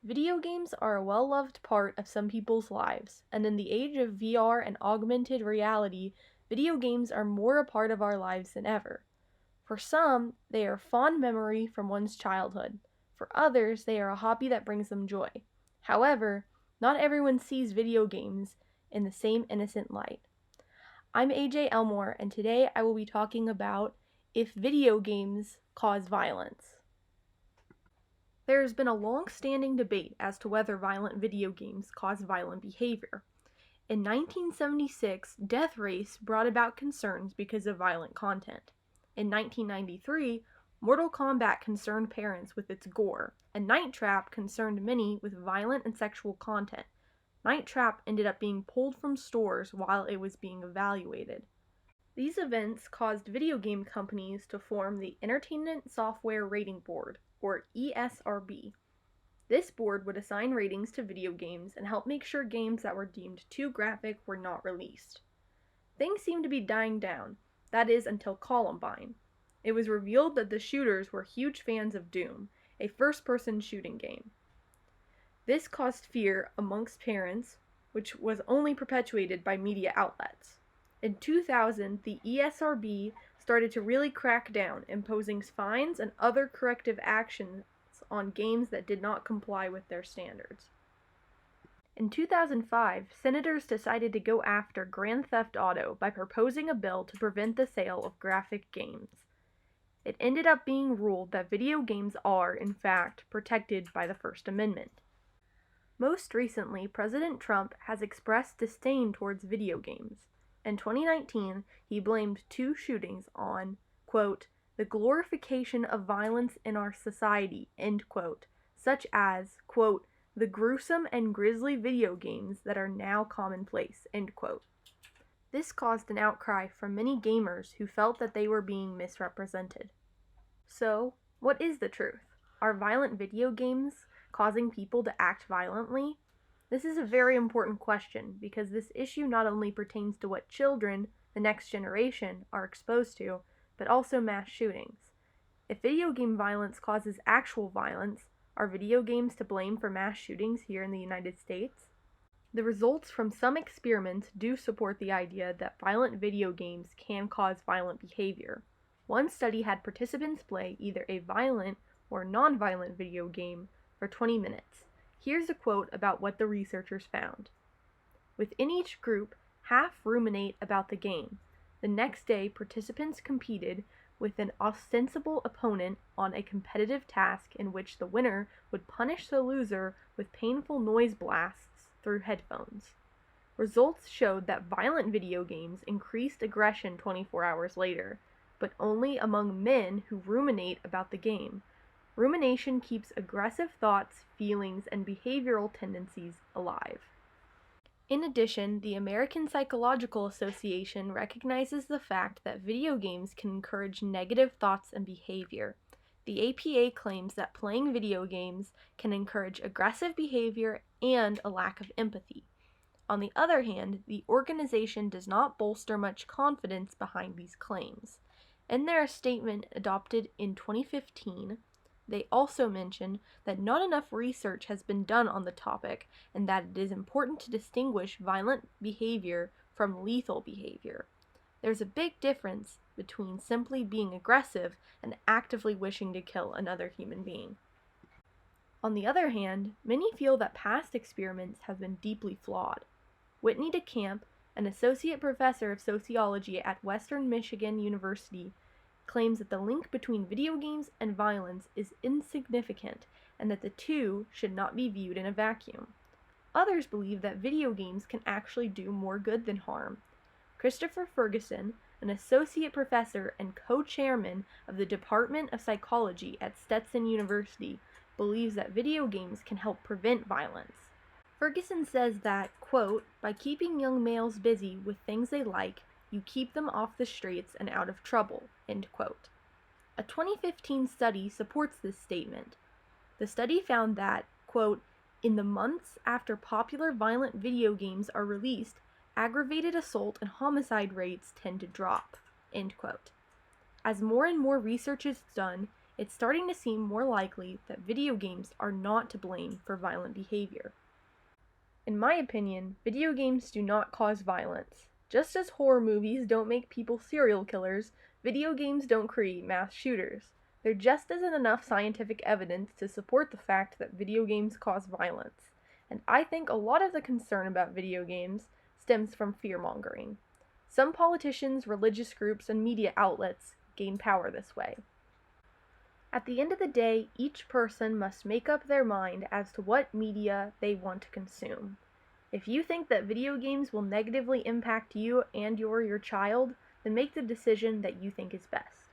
Video games are a well-loved part of some people's lives, and in the age of VR and augmented reality, video games are more a part of our lives than ever. For some, they are a fond memory from one's childhood. For others, they are a hobby that brings them joy. However, not everyone sees video games in the same innocent light. I'm AJ Elmore, and today I will be talking about if video games cause violence. There has been a long-standing debate as to whether violent video games cause violent behavior. In 1976, Death Race brought about concerns because of violent content. In 1993, Mortal Kombat concerned parents with its gore, and Night Trap concerned many with violent and sexual content. Night Trap ended up being pulled from stores while it was being evaluated. These events caused video game companies to form the Entertainment Software Rating Board, or ESRB. This board would assign ratings to video games and help make sure games that were deemed too graphic were not released. Things seemed to be dying down, that is until Columbine. It was revealed that the shooters were huge fans of Doom, a first-person shooting game. This caused fear amongst parents, which was only perpetuated by media outlets. In 2000, the ESRB started to really crack down, imposing fines and other corrective actions on games that did not comply with their standards. In 2005, senators decided to go after Grand Theft Auto by proposing a bill to prevent the sale of graphic games. It ended up being ruled that video games are, in fact, protected by the First Amendment. Most recently, President Trump has expressed disdain towards video games. In 2019, he blamed two shootings on, quote, the glorification of violence in our society, end quote, such as, quote, the gruesome and grisly video games that are now commonplace, end quote. This caused an outcry from many gamers who felt that they were being misrepresented. So, what is the truth? Are violent video games causing people to act violently? This is a very important question because this issue not only pertains to what children, the next generation, are exposed to, but also mass shootings. If video game violence causes actual violence, are video games to blame for mass shootings here in the United States? The results from some experiments do support the idea that violent video games can cause violent behavior. One study had participants play either a violent or non-violent video game for 20 minutes. Here's a quote about what the researchers found. Within each group, half ruminate about the game. The next day, participants competed with an ostensible opponent on a competitive task in which the winner would punish the loser with painful noise blasts through headphones. Results showed that violent video games increased aggression 24 hours later, but only among men who ruminate about the game. Rumination keeps aggressive thoughts, feelings, and behavioral tendencies alive. In addition, the American Psychological Association recognizes the fact that video games can encourage negative thoughts and behavior. The APA claims that playing video games can encourage aggressive behavior and a lack of empathy. On the other hand, the organization does not bolster much confidence behind these claims. In their statement adopted in 2015, they also mention that not enough research has been done on the topic and that it is important to distinguish violent behavior from lethal behavior. There's a big difference between simply being aggressive and actively wishing to kill another human being. On the other hand, many feel that past experiments have been deeply flawed. Whitney DeCamp, an associate professor of sociology at Western Michigan University, claims that the link between video games and violence is insignificant and that the two should not be viewed in a vacuum. Others believe that video games can actually do more good than harm. Christopher Ferguson, an associate professor and co-chairman of the Department of Psychology at Stetson University, believes that video games can help prevent violence. Ferguson says that, quote, by keeping young males busy with things they like, you keep them off the streets and out of trouble, end quote. A 2015 study supports this statement. The study found that, quote, in the months after popular violent video games are released, aggravated assault and homicide rates tend to drop, end quote. As more and more research is done, it's starting to seem more likely that video games are not to blame for violent behavior. In my opinion, video games do not cause violence. Just as horror movies don't make people serial killers, video games don't create mass shooters. There just isn't enough scientific evidence to support the fact that video games cause violence. And I think a lot of the concern about video games stems from fear-mongering. Some politicians, religious groups, and media outlets gain power this way. At the end of the day, each person must make up their mind as to what media they want to consume. If you think that video games will negatively impact you and your child, then make the decision that you think is best.